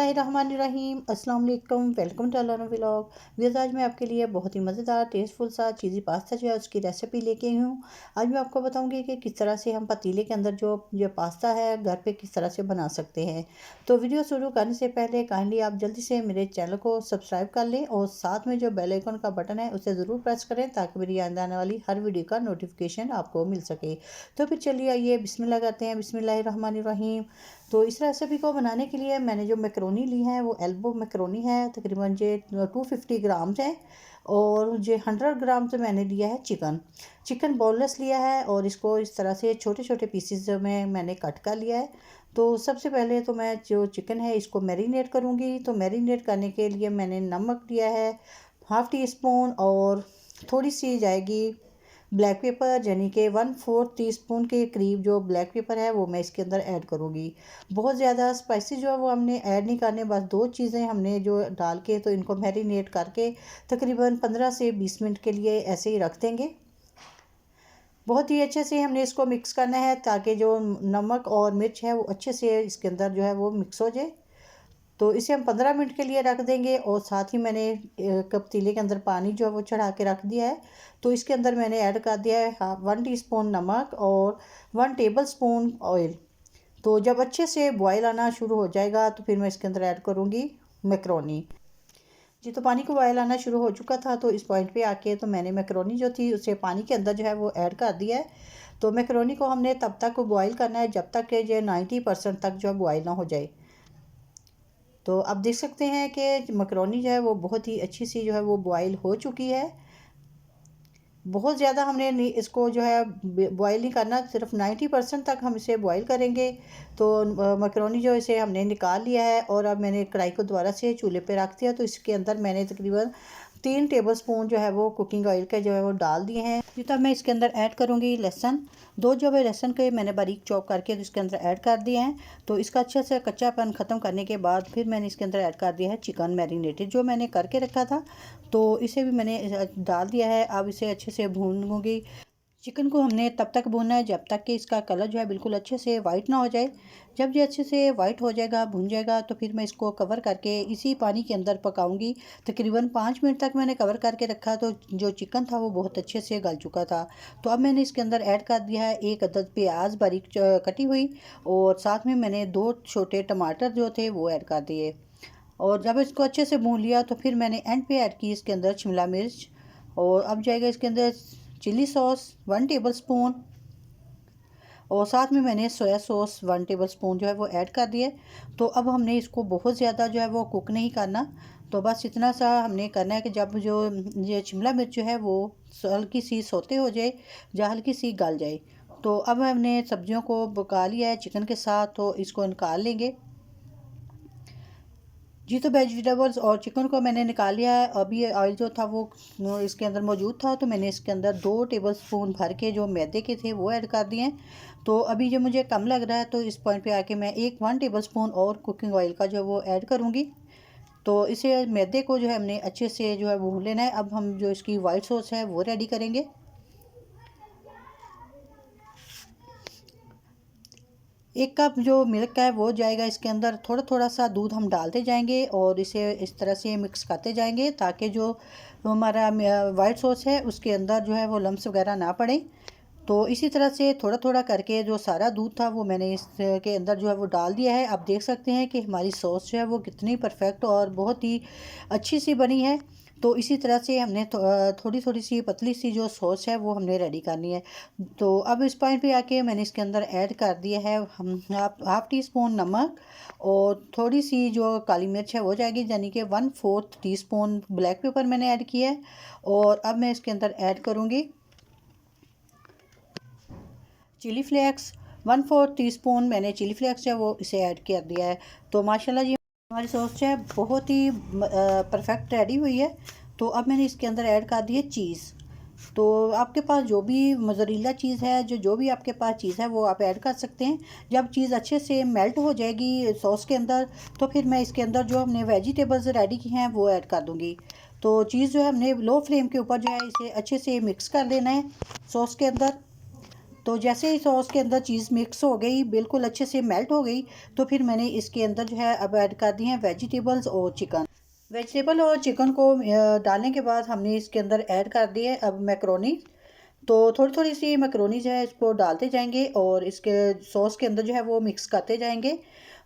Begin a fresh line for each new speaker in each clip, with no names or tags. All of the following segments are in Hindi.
बिस्मिल्लाहिर्रहमानिर्रहीम अस्सलाम वालेकुम। Welcome to Alana vlog. Viewers, आज मैं आपके लिए बहुत ही मज़ेदार टेस्टफुल सा चीज़ी पास्ता जो है उसकी रेसिपी लेके आई हूँ। आज मैं आपको बताऊंगी कि किस तरह से हम पतीले के अंदर जो पास्ता है घर पे किस तरह से बना सकते हैं। तो वीडियो शुरू करने से पहले काइंडली आप जल्दी से मेरे चैनल को सब्सक्राइब कर लें और साथ में जो बेल आइकन का बटन है उसे ज़रूर प्रेस करें ताकि मेरी आने वाली हर वीडियो का नोटिफिकेशन आपको मिल सके। तो फिर चलिए आइए बिस्मिल्लाह करते हैं। बिस्मिल्लाहिर्रहमानिर्रहीम। तो इस रेसिपी को बनाने के लिए मैंने जो मैकरोनी ली है वो एल्बो मैकरोनी है, तकरीबन जे 250 ग्राम्स है। और जो 100 ग्राम से मैंने लिया है चिकन बोनलेस लिया है और इसको इस तरह से छोटे छोटे पीसेस में मैंने कट कर लिया है। तो सबसे पहले तो मैं जो चिकन है इसको मैरिनेट करूँगी। तो मैरिनेट करने के लिए मैंने नमक लिया है हाफ़ टी स्पून और थोड़ी सी जाएगी ब्लैक पेपर, यानी कि 1/4 टीस्पून के करीब जो ब्लैक पेपर है वो मैं इसके अंदर ऐड करूँगी। बहुत ज़्यादा स्पाइसी जो है वो हमने ऐड नहीं करने, बस दो चीज़ें हमने जो डाल के तो इनको मैरिनेट करके तकरीबन 15 से 20 मिनट के लिए ऐसे ही रख देंगे। बहुत ही अच्छे से हमने इसको मिक्स करना है ताकि जो नमक और मिर्च है वो अच्छे से इसके अंदर जो है वो मिक्स हो जाए। तो इसे हम 15 मिनट के लिए रख देंगे और साथ ही मैंने एक पतीले के अंदर पानी जो है वो चढ़ा के रख दिया है। तो इसके अंदर मैंने ऐड कर दिया है 1 टीस्पून नमक और 1 टेबलस्पून ऑयल। तो जब अच्छे से बॉयल आना शुरू हो जाएगा तो फिर मैं इसके अंदर ऐड करूँगी मैकरोनी जी। तो पानी को बॉयल आना शुरू हो चुका था, तो इस पॉइंट पे आके तो मैंने मैकरोनी जो थी उसे पानी के अंदर जो है वो ऐड कर दिया है। तो मैकरोनी को हमने तब तक बॉयल करना है जब तक कि जो 90% तक जो बॉयल ना हो जाए। तो आप देख सकते हैं कि मैकरोनी जो है वो बहुत ही अच्छी सी जो है वो बॉयल हो चुकी है। बहुत ज़्यादा हमने इसको जो है बॉयल नहीं करना, सिर्फ 90% तक हम इसे बॉयल करेंगे। तो मैकरोनी जो इसे हमने निकाल लिया है और अब मैंने कढ़ाई को दोबारा से चूल्हे पे रख दिया। तो इसके अंदर मैंने तकरीबन 3 टेबलस्पून जो है वो कुकिंग ऑयल के जो है वो डाल दिए हैं। फिर तब मैं इसके अंदर ऐड करूँगी लहसुन। दो जो है लहसुन के मैंने बारीक चॉप करके तो इसके अंदर ऐड कर दिए हैं। तो इसका अच्छे से कच्चापन ख़त्म करने के बाद फिर मैंने इसके अंदर ऐड कर दिया है चिकन मैरिनेटेड जो मैंने करके रखा था। तो इसे भी मैंने डाल दिया है। अब इसे अच्छे से भूनूंगी। चिकन को हमने तब तक भूनना है जब तक कि इसका कलर जो है बिल्कुल अच्छे से वाइट ना हो जाए। जब ये अच्छे से वाइट हो जाएगा, भून जाएगा, तो फिर मैं इसको कवर करके इसी पानी के अंदर पकाऊंगी। तकरीबन 5 मिनट तक मैंने कवर करके रखा तो जो चिकन था वो बहुत अच्छे से गल चुका था। तो अब मैंने इसके अंदर ऐड कर दिया है 1 अदद प्याज बारीक कटी हुई और साथ में मैंने 2 छोटे टमाटर जो थे वो ऐड कर दिए। और जब इसको अच्छे से भून लिया तो फिर मैंने एंड पे ऐड की इसके अंदर शिमला मिर्च। और अब जाएगा इसके अंदर चिली सॉस 1 टेबलस्पून और साथ में मैंने सोया सॉस 1 टेबलस्पून जो है वो ऐड कर दिए। तो अब हमने इसको बहुत ज़्यादा जो है वो कुक नहीं करना, तो बस इतना सा हमने करना है कि जब जो ये शिमला मिर्च जो है वो हल्की सी सोते हो जाए या हल्की सी गल जाए। तो अब हमने सब्जियों को पका लिया है चिकन के साथ, तो इसको निकाल लेंगे जी। तो वेजिटेबल्स और चिकन को मैंने निकाल लिया है। अभी ऑयल जो था वो इसके अंदर मौजूद था, तो मैंने इसके अंदर 2 टेबलस्पून भर के जो मैदे के थे वो ऐड कर दिए हैं। तो अभी जो मुझे कम लग रहा है तो इस पॉइंट पे आके मैं 1 टेबलस्पून और कुकिंग ऑयल का जो वो ऐड करूँगी। तो इसे मैदे को जो है हमने अच्छे से जो है भून लेना है। अब हम जो इसकी वाइट सॉस है वो रेडी करेंगे। 1 कप जो मिल्क है वो जाएगा इसके अंदर। थोड़ा थोड़ा सा दूध हम डालते जाएंगे और इसे इस तरह से मिक्स करते जाएंगे ताकि जो हमारा वाइट सॉस है उसके अंदर जो है वो लम्स वगैरह ना पड़े। तो इसी तरह से थोड़ा थोड़ा करके जो सारा दूध था वो मैंने इसके अंदर जो है वो डाल दिया है। आप देख सकते हैं कि हमारी सॉस जो है वो कितनी परफेक्ट और बहुत ही अच्छी सी बनी है। तो इसी तरह से हमने थोड़ी थोड़ी सी पतली सी जो सॉस है वो हमने रेडी करनी है। तो अब इस पॉइंट पे आके मैंने इसके अंदर ऐड कर दिया है हम हाफ़ टी स्पून नमक और थोड़ी सी जो काली मिर्च है वो जाएगी, यानी कि 1/4 टीस्पून ब्लैक पेपर मैंने ऐड किया है। और अब मैं इसके अंदर ऐड करूँगी चिली फ्लेक्स 1/4 टीस्पून मैंने चिली फ्लेक्स जो है वो इसे ऐड कर दिया है। तो माशाल्लाह जी हमारी सॉस जो है बहुत ही परफेक्ट रेडी हुई है। तो अब मैंने इसके अंदर ऐड कर दी है चीज़। तो आपके पास जो भी मोज़रेला चीज़ है, जो भी आपके पास चीज़ है वो आप ऐड कर सकते हैं। जब चीज़ अच्छे से मेल्ट हो जाएगी सॉस के अंदर तो फिर मैं इसके अंदर जो हमने वेजिटेबल्स रेडी की हैं वो ऐड कर दूँगी। तो चीज़ जो है हमने लो फ्लेम के ऊपर जो है इसे अच्छे से मिक्स कर देना है सॉस के अंदर। तो जैसे ही सॉस के अंदर चीज़ मिक्स हो गई, बिल्कुल अच्छे से मेल्ट हो गई, तो फिर मैंने इसके अंदर जो है अब ऐड कर दी हैं वेजिटेबल्स और चिकन। वेजिटेबल और चिकन को डालने के बाद हमने इसके अंदर ऐड कर दिए अब मैक्रोनी। तो थोड़ी थोड़ी सी मैक्रोनी जो है इसको डालते जाएंगे और इसके सॉस के अंदर जो है वो मिक्स करते जाएंगे।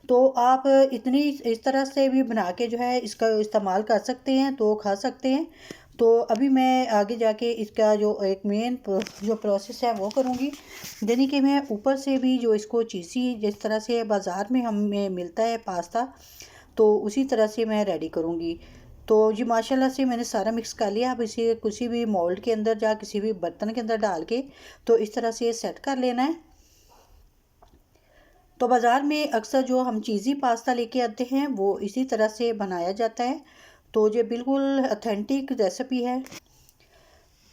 तो आप इतनी इस तरह से भी बना के जो है इसका इस्तेमाल कर सकते हैं, तो खा सकते हैं। तो अभी मैं आगे जाके इसका जो एक मेन जो प्रोसेस है वो करूँगी। यानी कि मैं ऊपर से भी जो इसको चीज़ी जिस तरह से बाज़ार में हमें मिलता है पास्ता, तो उसी तरह से मैं रेडी करूँगी। तो जी माशाल्लाह से मैंने सारा मिक्स कर लिया। अब इसे किसी भी मोल्ड के अंदर या किसी भी बर्तन के अंदर डाल के तो इस तरह से सेट कर लेना है। तो बाज़ार में अक्सर जो हम चीज़ी पास्ता लेके आते हैं वो इसी तरह से बनाया जाता है। तो ये बिल्कुल ऑथेंटिक रेसिपी है।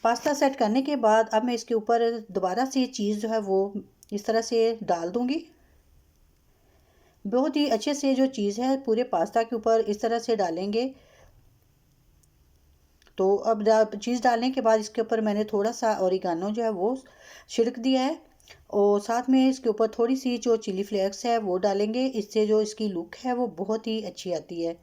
पास्ता सेट करने के बाद अब मैं इसके ऊपर दोबारा से चीज़ जो है वो इस तरह से डाल दूँगी। बहुत ही अच्छे से जो चीज़ है पूरे पास्ता के ऊपर इस तरह से डालेंगे। तो अब चीज़ डालने के बाद इसके ऊपर मैंने थोड़ा सा ओरिगानो जो है वो छिड़क दिया है और साथ में इसके ऊपर थोड़ी सी जो चिली फ्लेक्स है वो डालेंगे। इससे जो इसकी लुक है वो बहुत ही अच्छी आती है।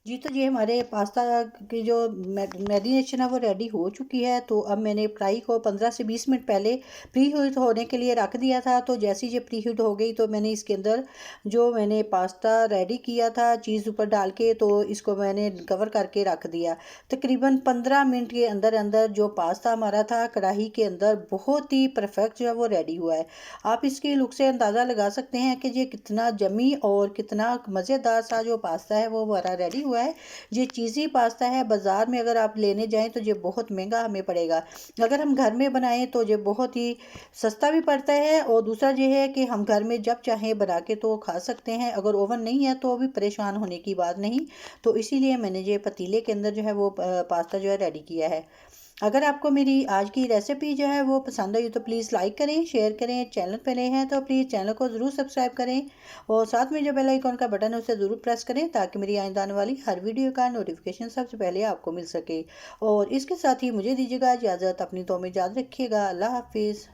जी तो ये हमारे पास्ता की जो मैरिनेशन है वो रेडी हो चुकी है। तो अब मैंने कढ़ाई को 15 से 20 मिनट पहले प्री हीट होने के लिए रख दिया था। तो जैसे ही ये प्री हीट हो गई तो मैंने इसके अंदर जो मैंने पास्ता रेडी किया था चीज़ ऊपर डाल के, तो इसको मैंने कवर करके रख दिया। तकरीबन 15 मिनट के अंदर अंदर जो पास्ता हमारा था कढ़ाई के अंदर बहुत ही परफेक्ट जो है वो रेडी हुआ है। आप इसकी लुक से अंदाज़ा लगा सकते हैं कि ये कितना जमी और कितना मज़ेदार सा जो पास्ता है वो हमारा रेडी हुआ है। ये चीज़ी पास्ता है, बाज़ार में अगर आप लेने जाएं तो ये बहुत महंगा हमें पड़ेगा। अगर हम घर में बनाएं तो ये बहुत ही सस्ता भी पड़ता है और दूसरा ये है कि हम घर में जब चाहें बना के तो खा सकते हैं। अगर ओवन नहीं है तो भी परेशान होने की बात नहीं। तो इसीलिए मैंने ये पतीले के अंदर जो है वो पास्ता जो है रेडी किया है। अगर आपको मेरी आज की रेसिपी जो है वो पसंद आई तो प्लीज़ लाइक करें, शेयर करें। चैनल पे नए हैं तो प्लीज़ चैनल को ज़रूर सब्सक्राइब करें और साथ में जो बेल आइकॉन का बटन है उसे ज़रूर प्रेस करें ताकि मेरी आइंदा आने वाली हर वीडियो का नोटिफिकेशन सबसे पहले आपको मिल सके। और इसके साथ ही मुझे दीजिएगा इजाज़त। अपनी दुआ में याद रखिएगा। अल्लाह हाफिज़।